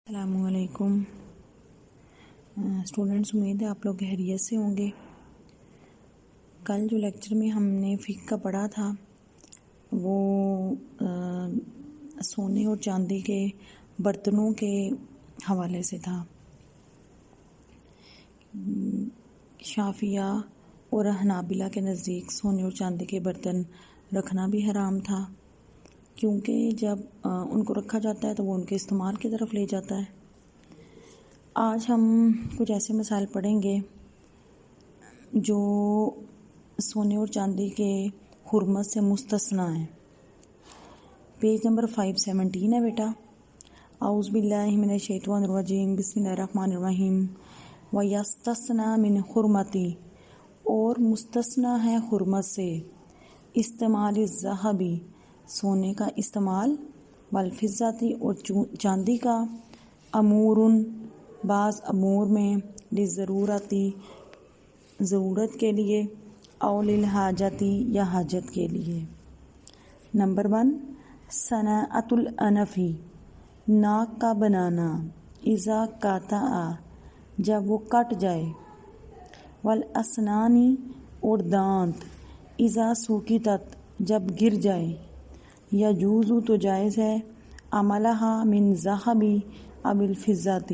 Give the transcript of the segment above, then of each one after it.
السلام علیکم اسٹوڈنٹس، امید ہے آپ لوگ خیریت سے ہوں گے۔ کل جو لیکچر میں ہم نے فقہ کا پڑھا تھا وہ سونے اور چاندی کے برتنوں کے حوالے سے تھا۔ شافعیہ اور حنابلہ کے نزدیک سونے اور چاندی کے برتن رکھنا بھی حرام تھا، کیونکہ جب ان کو رکھا جاتا ہے تو وہ ان کے استعمال کی طرف لے جاتا ہے۔ آج ہم کچھ ایسے مسائل پڑھیں گے جو سونے اور چاندی کے حرمت سے مستثنیٰ ہیں۔ پیج نمبر 517 ہے بیٹا۔ اعوذ باللہ من الشیطان الرجیم، بسم اللہ الرحمن الرحیم۔ وَيَسْتَثْنَى مِنْ حُرْمَتِ، اور مستثنیٰ ہے حرمت سے، استعمال الذهب، سونے کا استعمال، والفضة، اور چاندی کا، امور، بعض امور میں، للضرورت، ضرورت کے لیے، او للحاجت، یا حاجت کے لیے۔ نمبر 1، صناعۃ الانف، ناک کا بنانا، اذا قطع، جب وہ کٹ جائے، والاسنان، اور دانت، اذا سقطت، جب گر جائے، یجوز، تو جائز ہے، عملہا من ذہب او الفضۃ،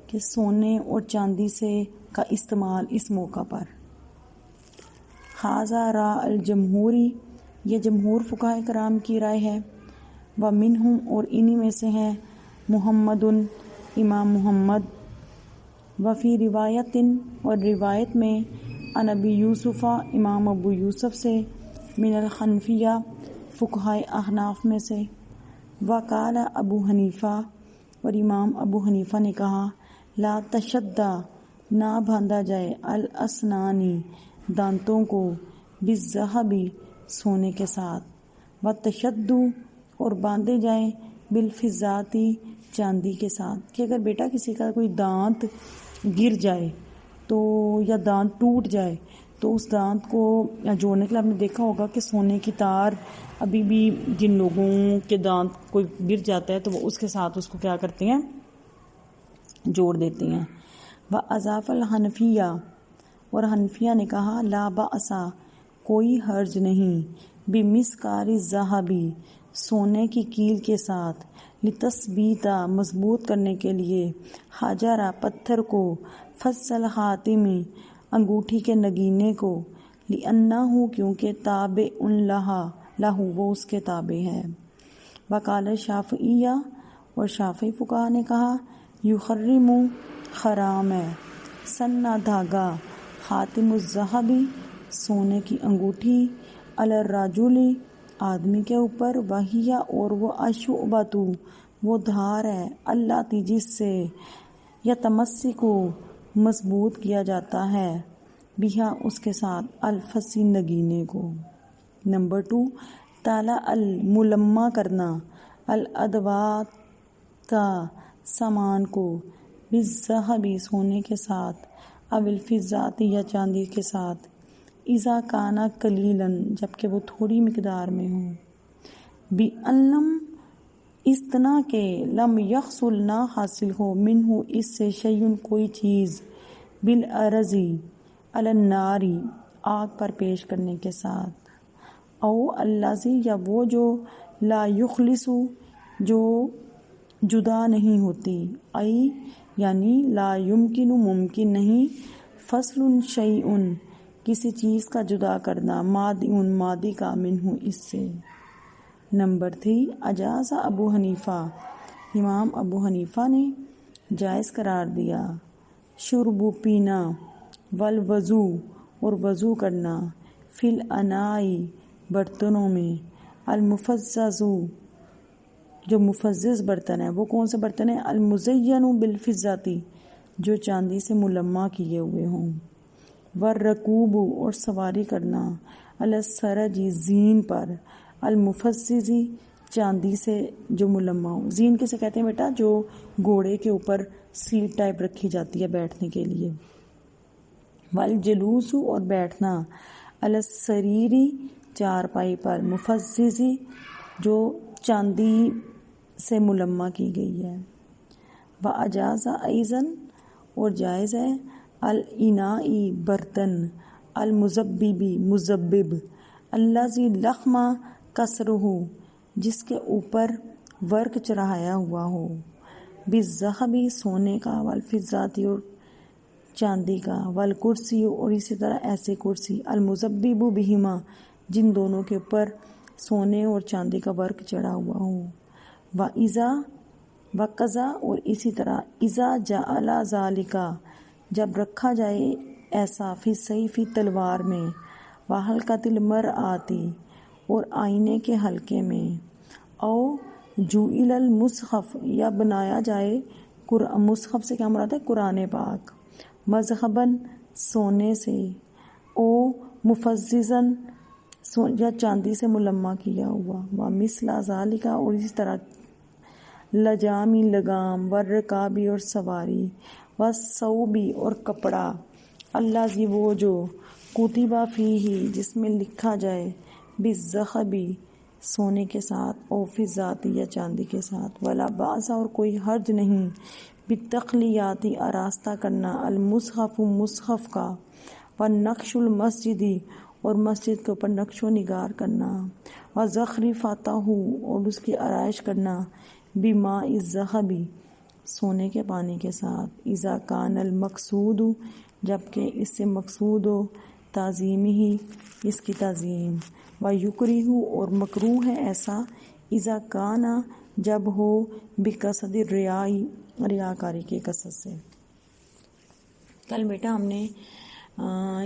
کہ سونے اور چاندی سے کا استعمال اس موقع پر۔ ھذا رأی الجمہور، یہ جمہور فقہاء کرام کی رائے ہے۔ ومنہم، اور انہی میں سے ہیں، محمد، امام محمد، وفی روایت، اور روایت میں، عن ابی یوسف، امام ابو یوسف سے، من الحنفیہ، فقہاء احناف میں سے۔ وقال ابو حنیفہ، اور امام ابو حنیفہ نے کہا، لا تشد، نہ باندھا جائے، الاسنان، دانتوں کو، بالذہب، سونے کے ساتھ، وتشد، اور باندھے جائیں، بالفضۃ، چاندی کے ساتھ۔ کہ اگر بیٹا کسی کا کوئی دانت گر جائے تو یا دانت ٹوٹ جائے تو اس دانت کو جوڑنے کے لیے آپ نے دیکھا ہوگا کہ سونے کی تار، ابھی بھی جن لوگوں کے دانت کوئی گر جاتا ہے تو وہ اس کے ساتھ اس کو کیا کرتے ہیں، جوڑ دیتے ہیں۔ وَأَضَافَ الْحَنَفِیَّہ، اور حنفیہ نے کہا، لا بأس، کوئی حرج نہیں، بمسکار الذہب، سونے کی کیل کے ساتھ، لتثبیت، مضبوط کرنے کے لیے، حجر، پتھر کو، فص الخاتم، انگوٹھی کے نگینے کو، لأنہ، کیونکہ تابع لہ، وہ اس کے تابع ہے۔ وقال الشافعیہ، اور شافعی فقہا نے کہا، یحرم، حرام ہے، سنہ، دھاگا، خاتم الذہب، سونے کی انگوٹھی، علی الرجل، آدمی کے اوپر، وہی، اور وہ، الشعبۃ، وہ دھار ہے، اللاتی، جس سے، یتمسک، مضبوط کیا جاتا ہے، بہا، اس کے ساتھ، الفص، نگینے کو۔ نمبر 2، تالا الملمع کرنا، الادوات، سامان کو، بالذہب، سونے کے ساتھ، او الفضۃ، یا چاندی کے ساتھ، اذا کان قلیلا، جبکہ وہ تھوڑی مقدار میں ہو، بأن لم، اس طرح کہ، لم یحصل، نہ حاصل ہو، منہ، اس سے، شیء، کوئی چیز، بالعرض، علی النار، آگ پر پیش کرنے کے ساتھ، او الذی، یا وہ جو، لا یخلص، جو جدا نہیں ہوتی، ای، یعنی لا یمکن، ممکن نہیں، فصل شیء، کسی چیز کا جدا کرنا، مادی، مادی کا، منہ، اس سے۔ نمبر 3، اجاز ابو حنیفہ، امام ابو حنیفہ نے جائز قرار دیا، شرب، پینا، والوضو، اور وضو کرنا، فی الاناء، برتنوں میں، المفضض، جو مفضض برتن ہے، وہ کون سے برتن ہیں، المزین بالفضۃ، جو چاندی سے ملمع کیے ہوئے ہوں، والرکوب، اور سواری کرنا، علی السرج، زین پر، المفضض، چاندی سے جو ملمع ہو۔ زین کسے کہتے ہیں بیٹا، جو گھوڑے کے اوپر سیٹ ٹائپ رکھی جاتی ہے بیٹھنے کے لیے۔ والجلوس، اور بیٹھنا، علی السریر، چارپائی پر، مفضض، جو چاندی سے ملمع کی گئی ہے۔ و اجازہ ایزن اور جائز ہے الانائی برتن المزببی مزبب الذی لخما کسرہ جس کے اوپر ورق چڑھایا ہوا ہو بالذہبی سونے کا والفضاتی اور چاندی کا والکرسی اور اسی طرح ایسے کرسی المزبب بہما جن دونوں کے اوپر سونے اور چاندی کا ورق چڑھا ہوا ہو و قضا اور اسی طرح اذا جعل ذالک جب رکھا جائے ایسا فی سیفی تلوار میں وحلقۃ المرآتی اور آئینے کے حلقے میں او جعل المصحف یا بنایا جائے مصحف سے کیا مراد ہے قرآن پاک مذہباً سونے سے او مفززاً یا چاندی سے ملمع کیا ہوا و مثل ذالک اور اسی طرح لجامی لگام ورکابی اور سواری و صوبی اور کپڑا اللہ وہ جو کتبہ فیہ جس میں لکھا جائے بالذہبی سونے کے ساتھ او فضاتی یا چاندی کے ساتھ ولا باس اور کوئی حرج نہیں بالتقلیاتی آراستہ کرنا المصحف مصحف کا والنقش المسجدی اور مسجد کے اوپر نقش و نگار کرنا وزخرفاتہ اور اس کی آرائش کرنا بما الذہبی سونے کے پانی کے ساتھ اذا کان المقصود جبکہ اس سے مقصود ہو تعظیم ہی اس کی تعظیم ویکرہ اور مکروہ ہے ایسا اذا کانا جب ہو بقصد الریائی ریاکاری کے قصد سے۔ کل بیٹا ہم نے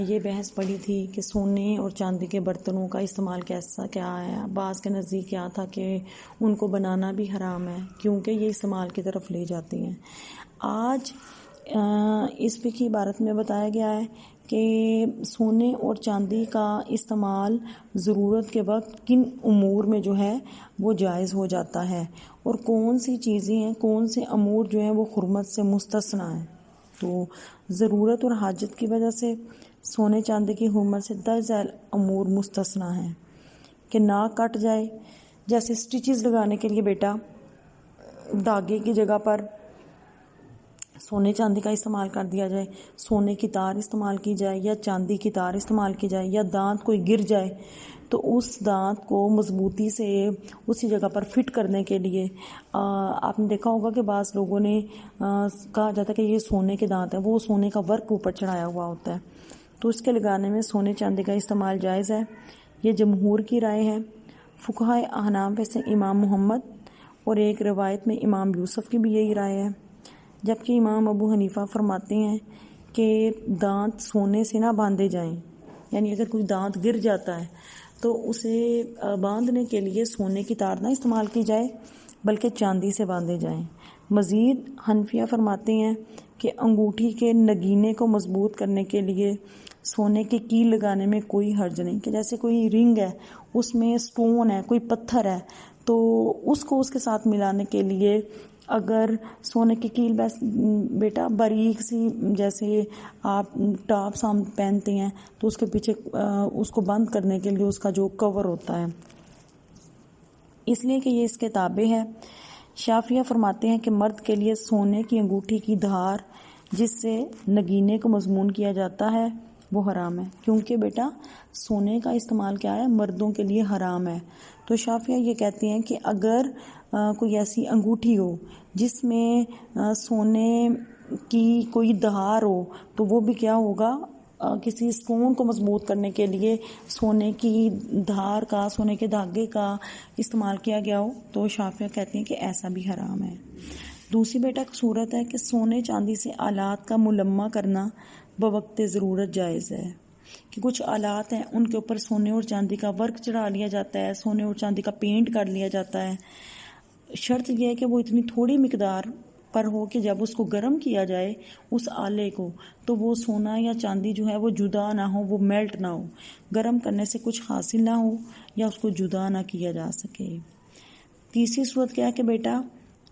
یہ بحث پڑھی تھی کہ سونے اور چاندی کے برتنوں کا استعمال کیسا کیا ہے۔ بعض کے نزدیک کیا تھا کہ ان کو بنانا بھی حرام ہے کیونکہ یہ استعمال کی طرف لے جاتی ہیں۔ آج اس فقہی عبارت میں بتایا گیا ہے کہ سونے اور چاندی کا استعمال ضرورت کے وقت کن امور میں جو ہے وہ جائز ہو جاتا ہے اور کون سی چیزیں ہیں، کون سے امور جو ہیں وہ حرمت سے مستثنی ہیں۔ تو ضرورت اور حاجت کی وجہ سے سونے چاندی کی حرمت سے درج ذیل امور مستثنی ہیں کہ ناک کٹ جائے، جیسے سٹیچز لگانے کے لیے بیٹا دھاگے کی جگہ پر سونے چاندی کا استعمال کر دیا جائے، سونے کی تار استعمال کی جائے یا چاندی کی تار استعمال کی جائے، یا دانت کوئی گر جائے تو اس دانت کو مضبوطی سے اسی جگہ پر فٹ کرنے کے لیے آپ نے دیکھا ہوگا کہ بعض لوگوں نے کہا جاتا ہے کہ یہ سونے کے دانت ہیں، وہ سونے کا ورق اوپر چڑھایا ہوا ہوتا ہے، تو اس کے لگانے میں سونے چاندی کا استعمال جائز ہے۔ یہ جمہور کی رائے ہے۔ فقہائے احناف میں سے امام محمد اور ایک روایت میں امام یوسف کی بھی یہی رائے ہے، جبکہ امام ابو حنیفہ فرماتے ہیں کہ دانت سونے سے نہ باندھے جائیں، یعنی اگر کوئی دانت گر جاتا ہے تو اسے باندھنے کے لیے سونے کی تار نہ استعمال کی جائے بلکہ چاندی سے باندھے جائیں۔ مزید حنفیہ فرماتے ہیں کہ انگوٹھی کے نگینے کو مضبوط کرنے کے لیے سونے کی کیل لگانے میں کوئی حرج نہیں، کہ جیسے کوئی رنگ ہے اس میں سٹون ہے، کوئی پتھر ہے، تو اس کو اس کے ساتھ ملانے کے لیے اگر سونے کی کیل بیٹا باریک سی، جیسے آپ ٹاپس ہم پہنتے ہیں تو اس کے پیچھے اس کو بند کرنے کے لیے اس کا جو کور ہوتا ہے، اس لیے کہ یہ اس کے تابع ہے۔ شافعیہ فرماتے ہیں کہ مرد کے لیے سونے کی انگوٹھی کی دھار جس سے نگینے کو مضمون کیا جاتا ہے وہ حرام ہے، کیونکہ بیٹا سونے کا استعمال کیا ہے، مردوں کے لیے حرام ہے۔ تو شافعیہ یہ کہتے ہیں کہ اگر کوئی ایسی انگوٹھی ہو جس میں سونے کی کوئی دھار ہو تو وہ بھی کیا ہوگا، کسی اسٹون کو مضبوط کرنے کے لیے سونے کی دھار کا، سونے کے دھاگے کا استعمال کیا گیا ہو، تو شافعیہ کہتے ہیں کہ ایسا بھی حرام ہے۔ دوسری بیٹا صورت ہے کہ سونے چاندی سے آلات کا ملمع کرنا بوقت ضرورت جائز ہے، کہ کچھ آلات ہیں ان کے اوپر سونے اور چاندی کا ورق چڑھا لیا جاتا ہے، سونے اور چاندی کا پینٹ کر لیا جاتا ہے۔ شرط یہ ہے کہ وہ اتنی تھوڑی مقدار پر ہو کہ جب اس کو گرم کیا جائے اس آلے کو تو وہ سونا یا چاندی جو ہے وہ جدا نہ ہو، وہ میلٹ نہ ہو، گرم کرنے سے کچھ حاصل نہ ہو یا اس کو جدا نہ کیا جا سکے۔ تیسری صورت کیا ہے کہ بیٹا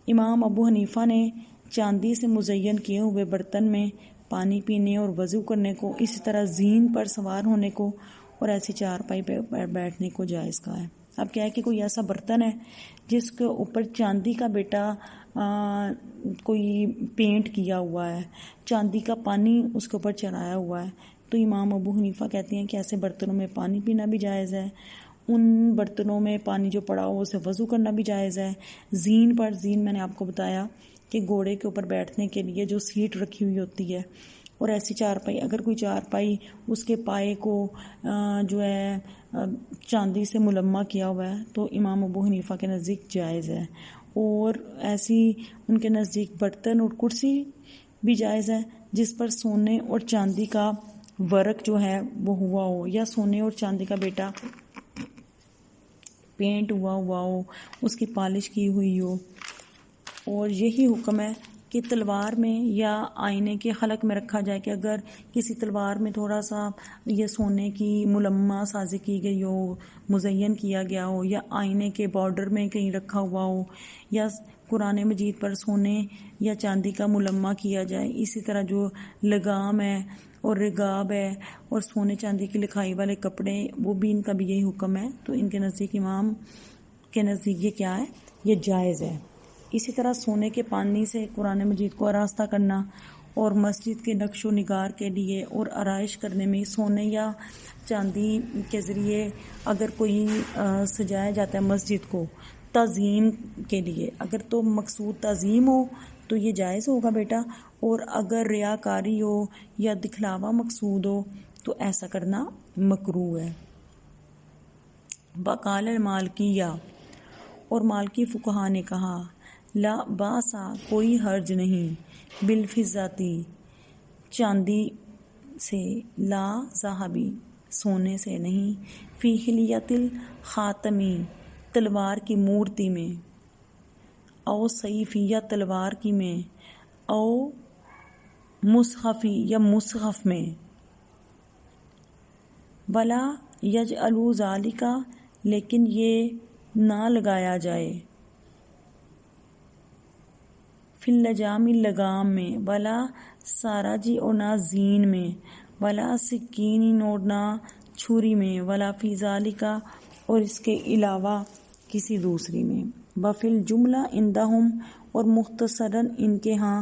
امام ابو حنیفہ نے چاندی سے مزین کیے ہوئے برتن میں پانی پینے اور وضو کرنے کو، اسی طرح زین پر سوار ہونے کو اور ایسی چارپائی پر بیٹھنے کو جائز کہا ہے۔ اب کیا ہے کہ کوئی ایسا برتن ہے جس کے اوپر چاندی کا بیٹا کوئی پینٹ کیا ہوا ہے، چاندی کا پانی اس کے اوپر چڑھایا ہوا ہے، تو امام ابو حنیفہ کہتے ہیں کہ ایسے برتنوں میں پانی پینا بھی جائز ہے، ان برتنوں میں پانی جو پڑا ہو اسے وضو کرنا بھی جائز ہے۔ زین میں نے آپ کو بتایا کہ گھوڑے کے اوپر بیٹھنے کے لیے جو سیٹ رکھی ہوئی ہوتی ہے، اور ایسی چارپائی، اگر کوئی چارپائی اس کے پائے کو جو ہے چاندی سے ملمع کیا ہوا ہے تو امام ابو حنیفہ کے نزدیک جائز ہے، اور ایسی ان کے نزدیک برتن اور کرسی بھی جائز ہے جس پر سونے اور چاندی کا ورق جو ہے وہ ہوا ہو، یا سونے اور چاندی کا بیٹا پینٹ ہوا ہو، اس کی پالش کی ہوئی ہو۔ اور یہی حکم ہے کہ تلوار میں یا آئینے کے حلق میں رکھا جائے، کہ اگر کسی تلوار میں تھوڑا سا یہ سونے کی ملمع سازی کی گئی ہو، مزین کیا گیا ہو، یا آئینے کے بارڈر میں کہیں رکھا ہوا ہو، یا قرآن مجید پر سونے یا چاندی کا ملمع کیا جائے۔ اسی طرح جو لگام ہے اور رگاب ہے اور سونے چاندی کی لکھائی والے کپڑے، وہ بھی ان کا بھی یہی حکم ہے، تو ان کے نزدیک امام کے نزدیک یہ کیا ہے، یہ جائز ہے۔ اسی طرح سونے کے پانی سے قرآن مجید کو آراستہ کرنا، اور مسجد کے نقش و نگار کے لیے اور آرائش کرنے میں سونے یا چاندی کے ذریعے اگر کوئی سجایا جاتا ہے مسجد کو تعظیم کے لیے، اگر تو مقصود تعظیم ہو تو یہ جائز ہوگا بیٹا، اور اگر ریاکاری ہو یا دکھلاوا مقصود ہو تو ایسا کرنا مکروہ ہے۔ وقال المالکیہ، اور مالکی فقہا نے کہا، لا باسا، کوئی حرج نہیں، بالفضاتی، چاندی سے، لا ذہبی، سونے سے نہیں، فی حلیت الخاتمی، تلوار کی مورتی میں، او سیفی، یا تلوار کی میں، او مصحفی، یا مصحف میں، ولا یجعلوا ذالک، لیکن یہ نہ لگایا جائے، فی اللجام، لگام میں، ولا ساراجی، اور نہ زین میں، ولا سکین، اور نہ چھری میں، ولا فی ذالک، اور اس کے علاوہ کسی دوسری میں۔ وفی الجملہ عندہم، اور مختصراً ان کے ہاں،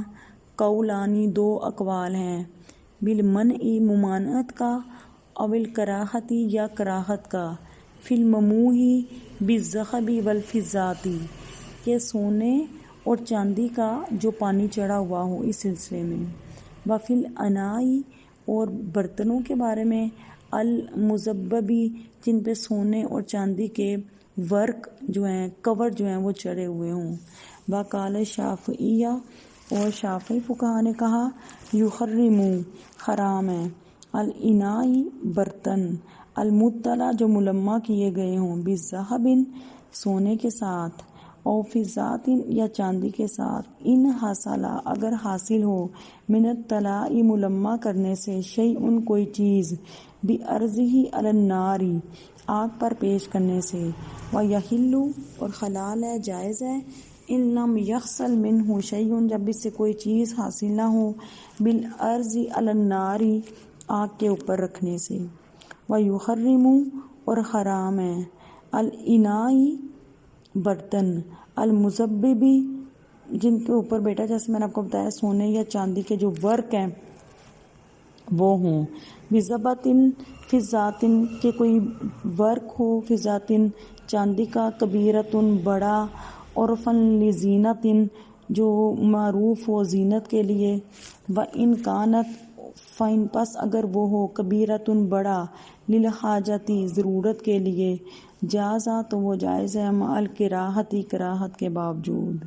قولانی، دو اقوال ہیں، بالمنع، ممانعت کا، او الکراہتی، یا کراہت کا، فی المموح بالذہب والفضات، کہ سونے اور چاندی کا جو پانی چڑھا ہوا ہو اس سلسلے میں۔ وفی الانائی، اور برتنوں کے بارے میں، المزببی، جن پہ سونے اور چاندی کے ورق جو ہیں، کور جو ہیں وہ چڑھے ہوئے ہوں۔ وقال شافعیہ، اور شافعی فقہا نے کہا، یحرم، حرام ہے، الانائی، برتن، المطلع، جو ملمع کیے گئے ہوں، بالذہب، سونے کے ساتھ، او فضات، یا چاندی کے ساتھ، ان حاصل، اگر حاصل ہو، من الطلاء، ملمع کرنے سے، شیء، کوئی چیز، بعرضہ علی النار، آگ پر پیش کرنے سے، ویحل، اور حلال ہے، جائز ہے، ان لم یحصل منہ شیء، جب اس سے کوئی چیز حاصل نہ ہو، بالعرض علی النار، آگ کے اوپر رکھنے سے۔ ویحرم، اور حرام ہے، الانائی، برتن، المزببی، جن کے اوپر بیٹا جیسے میں نے آپ کو بتایا سونے یا چاندی کے جو ورق ہیں وہ ہوں، بزبطن، فضاتن، کے کوئی ورق ہو، فضاتن، چاندی کا، کبیرتن، بڑا، عرفن لزینتن، جو معروف ہو زینت کے لیے، وَإِنْ كَانَتْ، فَإِنْ، پس اگر وہ ہو، کبیرتن، بڑا، للحاجتی، ضرورت کے لیے، جازا، تو وہ جائز ہے، مع الکراہتی، کراہت کے باوجود۔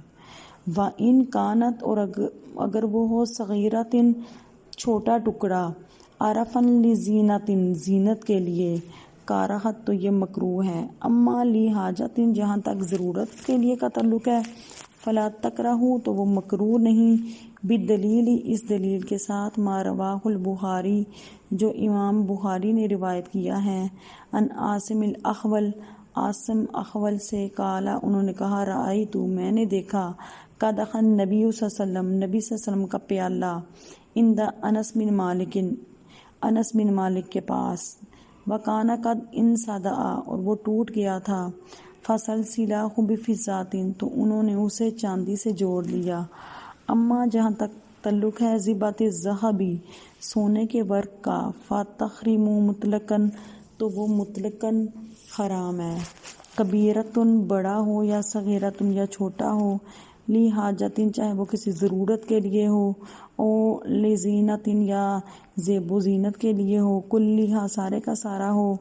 وَإِنْ كَانَتْ، اور اگر وہ ہو، صغیرتن، چھوٹا ٹکڑا، عرفن لزینتن، زینت کے لیے، کراہت، تو یہ مکروہ ہے۔ اما لی حاجتن، جہاں تک ضرورت کے لیے کا تعلق ہے، فلا تکرہو، تو وہ مکروہ نہیں، بالدلیل، اس دلیل کے ساتھ، ما رواہ البخاری، جو امام بخاری نے روایت کیا ہے، ان عاصم الاحول، عاصم احول سے، قال، انہوں نے کہا، رأیت، میں نے دیکھا، قدح النبی صلی اللہ علیہ وسلم، نبی صلی اللہ علیہ وسلم کا پیالہ، عند انس بن مالک، انس بن مالک کے پاس، وکان قد انصدع، اور وہ ٹوٹ گیا تھا، فصل سلاح بفضاتن، تو انہوں نے اسے چاندی سے جوڑ لیا۔ اما جہاں تک تعلق ہے زبات الذہبی، سونے کے ورق کا، فتحریم مطلقاً، تو وہ مطلقاً حرام ہے۔ کبیرتن، بڑا ہو، یا صغیرتن، یا چھوٹا ہو، لی حاجتن، چاہے وہ کسی ضرورت کے لیے ہو، او لزینتن، یا زیب و زینت کے لیے ہو، کلیہا، سارے کا سارا ہو،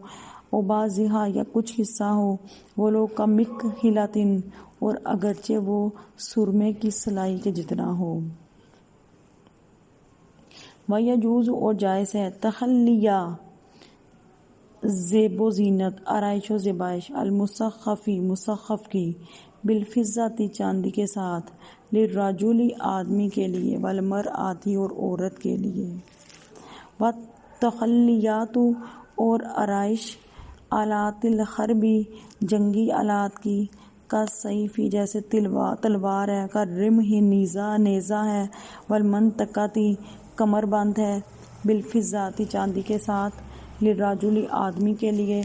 او بعضہا، یا کچھ حصہ ہو، وہ لوگ کا مکحلتن، اور اگرچہ وہ سرمے کی سلائی کے جتنا ہو۔ وَيَجُوزُ، اور جائز ہے، تخلیہ زیب و زینت، آرائش و زیبائش، المسخفی، مسخف کی، بالفضة، چاندی کے ساتھ، للرجل، آدمی کے لیے، والمرأة، اور عورت کے لیے۔ والتخلیات، اور آرائش، آلات الحرب، جنگی آلات کی، کالسیف، جیسے تلوار ہے، کالرمح، نیزہ ہے، والمنطقۃ، کمر بند ہے، بالفضة، چاندی کے ساتھ، للرجل، آدمی کے لیے،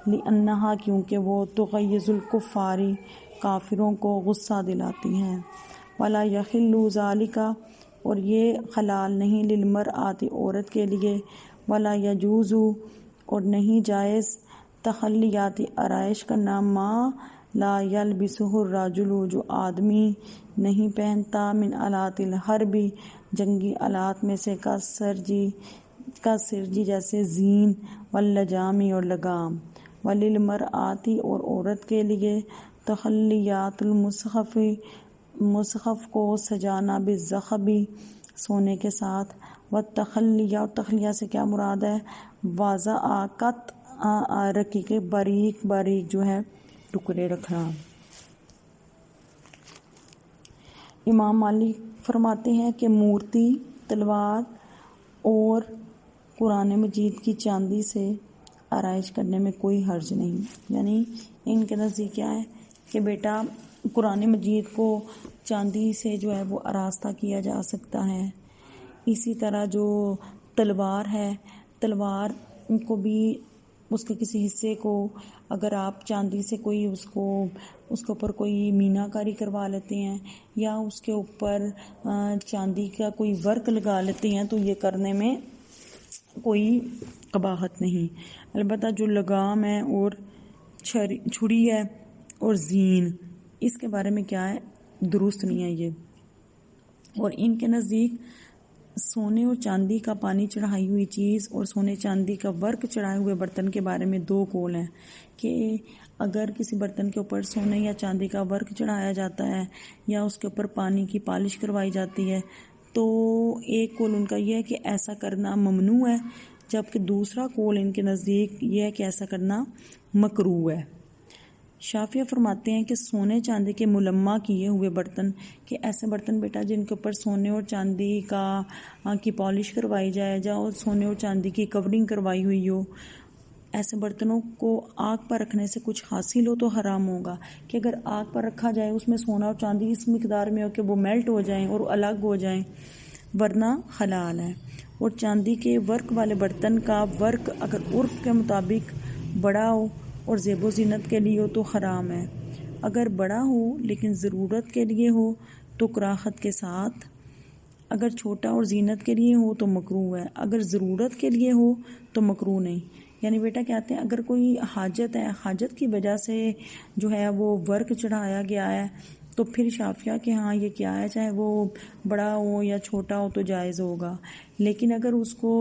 لأنہا، کیونکہ وہ تغیظ الکفار، کافروں کو غصہ دلاتی ہیں، ولا یحل ذلک، اور یہ حلال نہیں، للمرأۃ، عورت کے لیے، ولا یجوز، اور نہیں جائز، تخلیات، آرائش کرنا، ما لا یلبسہ الرجل، جو آدمی نہیں پہنتا، من آلات الحرب، جنگی آلات میں سے، کالسرج، جیسے زین، واللجام، اور لگام، وللمرأۃ، اور عورت کے لیے، تخلیات المصحف، مصحف کو سجانا، بالذهب، سونے کے ساتھ، والتخلیہ، اور تخلیہ سے کیا مراد ہے، واضح قطع رقیق، باریک باریک جو ہے ٹکڑے رکھنا۔ امام مالک فرماتے ہیں کہ مورتی، تلوار اور قرآن مجید کی چاندی سے آرائش کرنے میں کوئی حرج نہیں، یعنی ان کے نزدیک کیا ہے کہ بیٹا قرآن مجید کو چاندی سے جو ہے وہ آراستہ کیا جا سکتا ہے۔ اسی طرح جو تلوار ہے، تلوار کو بھی اس کے کسی حصے کو اگر آپ چاندی سے کوئی اس کے اوپر کوئی مینا کاری کروا لیتے ہیں، یا اس کے اوپر چاندی کا کوئی ورک لگا لیتے ہیں، تو یہ کرنے میں کوئی قباحت نہیں۔ البتہ جو لگام ہے اور چھری ہے اور زین، اس کے بارے میں کیا ہے، درست نہیں ہے یہ۔ اور ان کے نزدیک سونے اور چاندی کا پانی چڑھائی ہوئی چیز اور سونے چاندی کا ورک چڑھائے ہوئے برتن کے بارے میں دو قول ہیں، کہ اگر کسی برتن کے اوپر سونے یا چاندی کا ورک چڑھایا جاتا ہے یا اس کے اوپر پانی کی پالش کروائی جاتی ہے، تو ایک قول ان کا یہ ہے کہ ایسا کرنا ممنوع ہے، جبکہ دوسرا قول ان کے نزدیک یہ ہے کہ ایسا کرنا مکروہ ہے۔ شافعیہ فرماتے ہیں کہ سونے چاندی کے ملمع کیے ہوئے برتن، کہ ایسے برتن بیٹا جن کے اوپر سونے اور چاندی کی پالش کروائی جائے، یا سونے اور چاندی کی کورنگ کروائی ہوئی ہو، ایسے برتنوں کو آگ پر رکھنے سے کچھ حاصل ہو تو حرام ہوگا، کہ اگر آگ پر رکھا جائے اس میں سونا اور چاندی اس مقدار میں ہو کہ وہ میلٹ ہو جائیں اور الگ ہو جائیں، ورنہ حلال ہے۔ اور چاندی کے ورک والے برتن کا ورک اگر عرف کے مطابق بڑا ہو اور زیب و زینت کے لیے ہو تو حرام ہے، اگر بڑا ہو لیکن ضرورت کے لیے ہو تو کراہت کے ساتھ، اگر چھوٹا اور زینت کے لیے ہو تو مکروہ ہے، اگر ضرورت کے لیے ہو تو مکروہ نہیں۔ یعنی بیٹا کہتے ہیں اگر کوئی حاجت ہے، حاجت کی وجہ سے جو ہے وہ ورک چڑھایا گیا ہے، تو پھر شافعیہ کہ ہاں یہ کیا ہے، چاہے وہ بڑا ہو یا چھوٹا ہو تو جائز ہوگا، لیکن اگر اس کو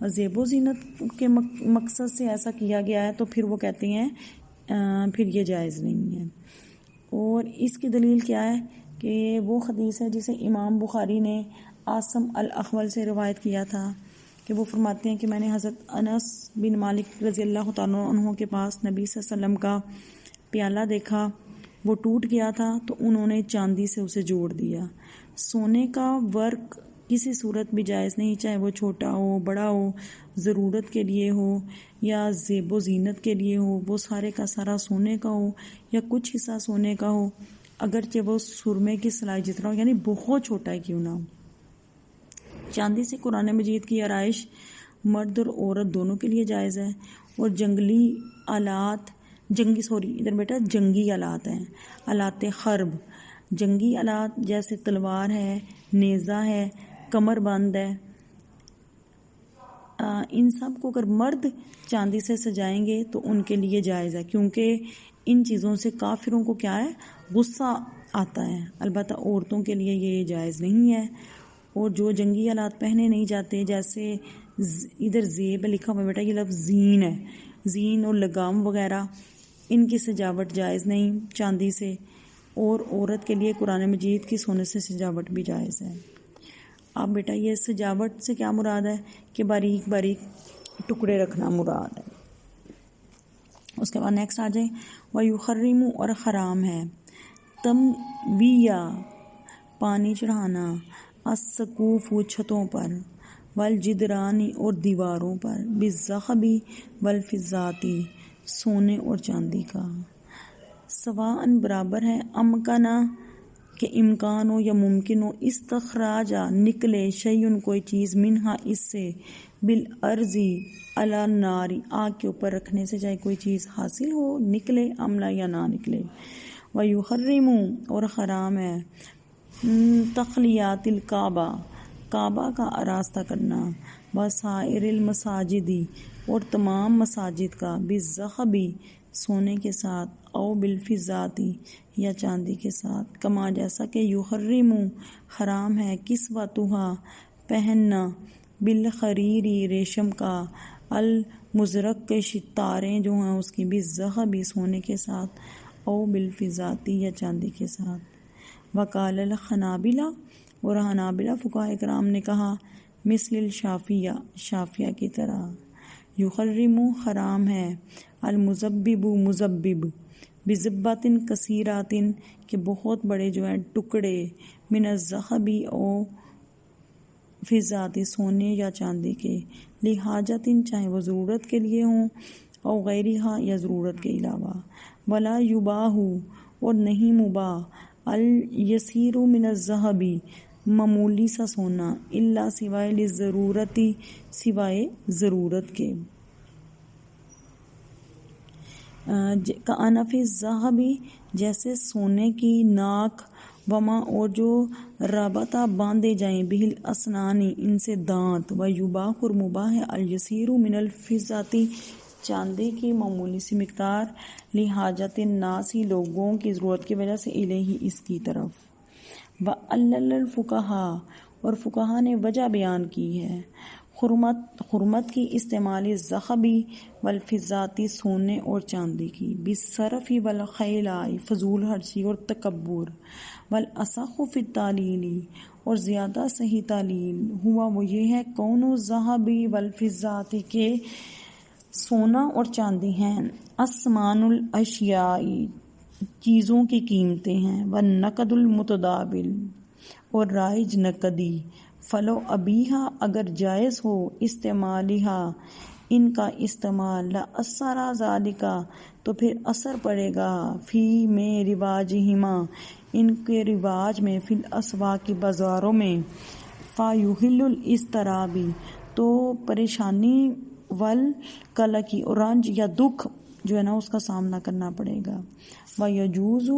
زیب و زینت کے مقصد سے ایسا کیا گیا ہے تو پھر وہ کہتے ہیں پھر یہ جائز نہیں ہے۔ اور اس کی دلیل کیا ہے کہ وہ حدیث ہے جسے امام بخاری نے عاصم الاحول سے روایت کیا تھا، کہ وہ فرماتے ہیں کہ میں نے حضرت انس بن مالک رضی اللہ تعالیٰ عنہ کے پاس نبی صلی اللہ علیہ وسلم کا پیالہ دیکھا، وہ ٹوٹ گیا تھا تو انہوں نے چاندی سے اسے جوڑ دیا۔ سونے کا ورک کسی صورت بھی جائز نہیں، چاہے وہ چھوٹا ہو، بڑا ہو، ضرورت کے لیے ہو یا زیب و زینت کے لیے ہو، وہ سارے کا سارا سونے کا ہو یا کچھ حصہ سونے کا ہو، اگرچہ وہ سرمے کی سلائی جتنا ہو، یعنی بہت چھوٹا ہے کیوں نہ ہو۔ چاندی سے قرآن مجید کی آرائش مرد اور عورت دونوں کے لیے جائز ہے، اور جنگلی آلات ادھر بیٹا جنگی آلات ہیں، آلات حرب، جنگی آلات جیسے تلوار ہے، نیزہ ہے، کمر بند ہے، ان سب کو اگر مرد چاندی سے سجائیں گے تو ان کے لیے جائز ہے، کیونکہ ان چیزوں سے کافروں کو کیا ہے، غصہ آتا ہے۔ البتہ عورتوں کے لیے یہ جائز نہیں ہے، اور جو جنگی آلات پہنے نہیں جاتے، جیسے ادھر زیب لکھا ہوا بیٹا، یہ لفظ زین ہے، زین اور لگام وغیرہ، ان کی سجاوٹ جائز نہیں چاندی سے، اور عورت کے لیے قرآن مجید کی سونے سے سجاوٹ بھی جائز ہے۔ اب بیٹا یہ سجاوٹ سے کیا مراد ہے کہ باریک باریک ٹکڑے رکھنا مراد ہے۔ اس کے بعد نیکسٹ آ جائیں، وَيُحَرِّمُ اور حرام ہے، تمویہ پانی چڑھانا، السقوف چھتوں پر، والجدران اور دیواروں پر، بالذهب والفضة سونے اور چاندی کا، سواء برابر ہے، امکنا کہ امکان ہو یا ممکن ہو، استخراجا نکلے، شیئن کوئی چیز، منہا اس سے، بالارضی علی الناری آگ کے اوپر رکھنے سے، چاہے کوئی چیز حاصل ہو نکلے، عملہ یا نہ نکلے۔ وَيُحَرِّمُ اور حرام ہے، تخلیات الکعبہ کعبہ کا آراستہ کرنا، وسائر المساجد اور تمام مساجد کا، بالذهب سونے کے ساتھ، او بالفضة یا چاندی کے ساتھ، کما جیسا کہ یحرم حرام ہے، کسوتها پہننا، بالخریری ریشم کا، المزرق ستارے جو ہیں اس کی، بالذهب سونے کے ساتھ، او بالفضة یا چاندی کے ساتھ۔ وقال الحنابلہ اور حنابلہ فقہاء کرام نے کہا، مثل الشافعیہ شافعیہ کی طرح، یحرم حرام ہے، المزبب مزبب، بزبات کثیرات کہ بہت بڑے جو ہیں ٹکڑے، من الذهب او فضات سونے یا چاندی کے، لحاجت چاہے وہ ضرورت کے لیے ہوں، او غیرہا یا ضرورت کے علاوہ، ولا یباہ اور نہیں مباح، الیسیر من الذهب معمولی سا سونا، الا سوائے للضرورتی سوائے ضرورت کے، کأنف الذهب جیسے سونے کی ناک، وما اور جو رابطہ باندھے جائیں، بہل اسنانی ان سے دانت، ویباح اور مباح ہے، الیسیر من الفضة چاندی کی معمولی سی مقدار، لحاجت الناس لوگوں کی ضرورت کی وجہ سے، الیہ اس کی طرف۔ وعلل الفقہاء اور فقہاء نے وجہ بیان کی ہے، حرمت کی استعمال الذهب والفضة سونے اور چاندی کی، بالصرف والخیلاء فضول خرچی اور تکبر، والاصح فی التعلیل اور زیادہ صحیح تعلیل، ہوا وہ یہ ہے، کون الذهب والفضة کے سونا اور چاندی ہیں، اسمان الاشیاء چیزوں کی قیمتیں ہیں، والنقد المتداول اور رائج نقدی، فلو ابیہا اگر جائز ہو، استعمالہا ان کا استعمال، لأثر ذالکا تو پھر اثر پڑے گا، فی میں رواجہما ان کے رواج میں، فی الاسواق بازاروں میں، فیحل الاضطرابی تو پریشانی، والقلقی اور رنج یا دکھ جو ہے نا اس کا سامنا کرنا پڑے گا، ویجوز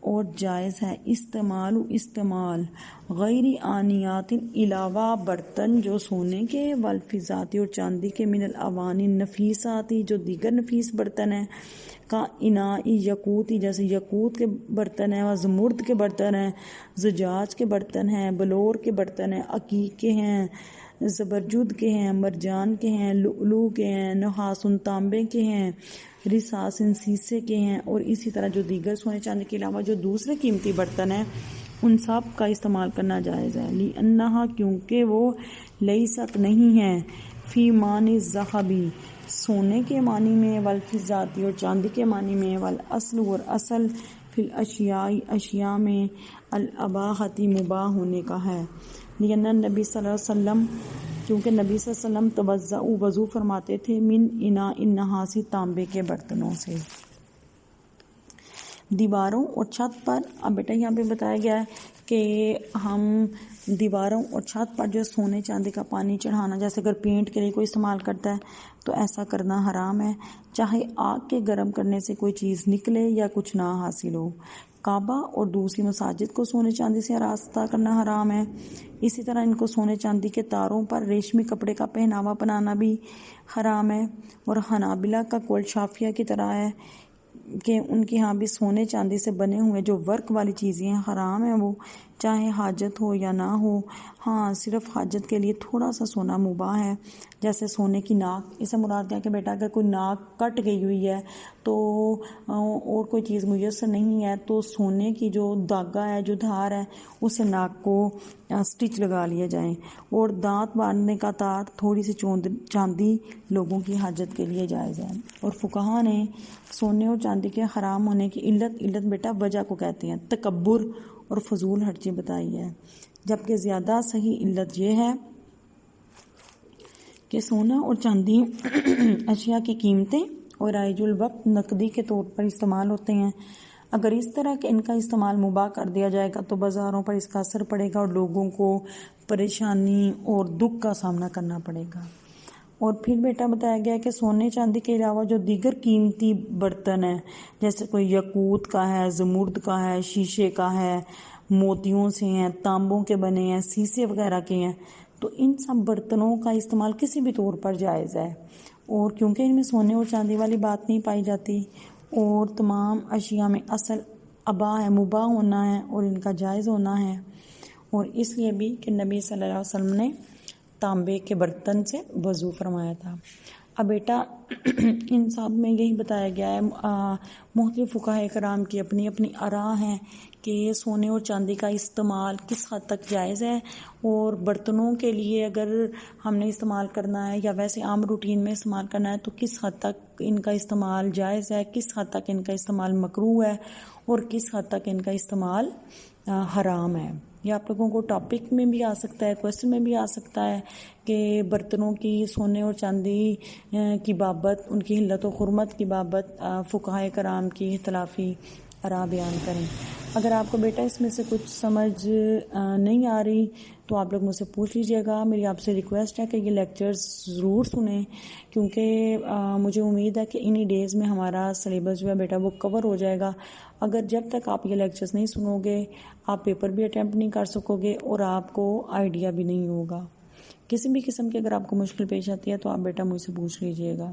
اور جائز ہے، استعمال غیر آنیات علاوہ برتن جو سونے کے، والفضات اور چاندی کے، من الاوانی النفیسات جو دیگر نفیس برتن ہیں، کا اناء یقوتی جیسے یقوت کے برتن ہیں، وزمرد کے برتن ہیں، زجاج کے برتن ہیں، بلور کے برتن ہیں، عقیق کے ہیں، زبرجد کے ہیں، مرجان کے ہیں، لؤلؤ کے ہیں، نحاس تانبے کے ہیں، رصاص سیسے کے ہیں، اور اسی طرح جو دیگر سونے چاندی کے علاوہ جو دوسرے قیمتی برتن ہیں ان سب کا استعمال کرنا جائز ہے، لأنہا کیونکہ وہ لیست نہیں ہیں، فی معنی الذهب سونے کے معنی میں، والفضات اور چاندی کے معنی میں، والاصل اور اصل، فی الاشیاء اشیاء میں، الاباحۃ مباح ہونے کا ہے، لأن النبی صلی اللہ علیہ وسلم کیونکہ نبی صلی اللہ علیہ وسلم توضؤ وضو فرماتے تھے، من اناء النحاس تانبے کے برتنوں سے۔ دیواروں اور چھت پر، اب بیٹا یہاں پہ بتایا گیا ہے کہ ہم دیواروں اور چھت پر جو سونے چاندی کا پانی چڑھانا، جیسے اگر پینٹ کے لیے کوئی استعمال کرتا ہے تو ایسا کرنا حرام ہے، چاہے آگ کے گرم کرنے سے کوئی چیز نکلے یا کچھ نہ حاصل ہو۔ کعبہ اور دوسری مساجد کو سونے چاندی سے آراستہ کرنا حرام ہے۔ اسی طرح ان کو سونے چاندی کے تاروں پر ریشمی کپڑے کا پہناوا بنانا بھی حرام ہے۔ اور حنابلہ کا قول شافعیہ کی طرح ہے کہ ان کے ہاں بھی سونے چاندی سے بنے ہوئے جو ورک والی چیزیں ہیں حرام ہیں، وہ چاہے حاجت ہو یا نہ ہو۔ ہاں صرف حاجت کے لیے تھوڑا سا سونا مباح ہے، جیسے سونے کی ناک۔ اسے مراد کیا کہ بیٹا اگر کوئی ناک کٹ گئی ہوئی ہے تو اور کوئی چیز میسر نہیں ہے تو سونے کی جو دھاگا ہے، جو دھار ہے، اسے ناک کو سٹچ لگا لیا جائیں۔ اور دانت باندھنے کا تار، تھوڑی سی چاندی لوگوں کی حاجت کے لیے جائز ہے۔ اور فقہا نے سونے اور چاندی کے حرام ہونے کی علت بیٹا وجہ کو کہتے ہیں، تکبر اور فضول خرچی بتائی ہے، جبکہ زیادہ صحیح علت یہ ہے کہ سونا اور چاندی اشیاء کی قیمتیں اور رائج الوقت نقدی کے طور پر استعمال ہوتے ہیں۔ اگر اس طرح کہ ان کا استعمال مباح کر دیا جائے گا تو بازاروں پر اس کا اثر پڑے گا اور لوگوں کو پریشانی اور دکھ کا سامنا کرنا پڑے گا۔ اور پھر بیٹا بتایا گیا کہ سونے چاندی کے علاوہ جو دیگر قیمتی برتن ہیں، جیسے کوئی یاقوت کا ہے، زمرد کا ہے، شیشے کا ہے، موتیوں سے ہیں، تانبوں کے بنے ہیں، سیسے وغیرہ کے ہیں، تو ان سب برتنوں کا استعمال کسی بھی طور پر جائز ہے۔ اور کیونکہ ان میں سونے اور چاندی والی بات نہیں پائی جاتی، اور تمام اشیاء میں اصل اباح ہے، مباح ہونا ہے اور ان کا جائز ہونا ہے، اور اس لیے بھی کہ نبی صلی اللہ علیہ وسلم نے تانبے کے برتن سے وضو فرمایا تھا۔ اب بیٹا ان سب میں یہی بتایا گیا ہے، مختلف فقہاء کرام کی اپنی اپنی آراء ہیں کہ سونے اور چاندی کا استعمال کس حد تک جائز ہے، اور برتنوں کے لیے اگر ہم نے استعمال کرنا ہے یا ویسے عام روٹین میں استعمال کرنا ہے تو کس حد تک ان کا استعمال جائز ہے، کس حد تک ان کا استعمال مکروہ ہے، اور کس حد تک ان کا استعمال حرام ہے۔ یہ آپ لوگوں کو ٹاپک میں بھی آ سکتا ہے، کویسچن میں بھی آ سکتا ہے کہ برتنوں کی، سونے اور چاندی کی بابت، ان کی حلت و حرمت کی بابت فقہاء کرام کی اختلافی آراء بیان کریں۔ اگر آپ کو بیٹا اس میں سے کچھ سمجھ نہیں آ رہی تو آپ لوگ مجھ سے پوچھ لیجئے گا۔ میری آپ سے ریکویسٹ ہے کہ یہ لیکچرز ضرور سنیں، کیونکہ مجھے امید ہے کہ انہی ڈیز میں ہمارا سلیبس جو ہے بیٹا وہ کور ہو جائے گا۔ اگر جب تک آپ یہ لیکچرز نہیں سنو گے آپ پیپر بھی اٹیمپٹ نہیں کر سکو گے اور آپ کو آئیڈیا بھی نہیں ہوگا۔ کسی بھی قسم کی اگر آپ کو مشکل پیش آتی ہے تو آپ بیٹا مجھ سے پوچھ لیجئے گا۔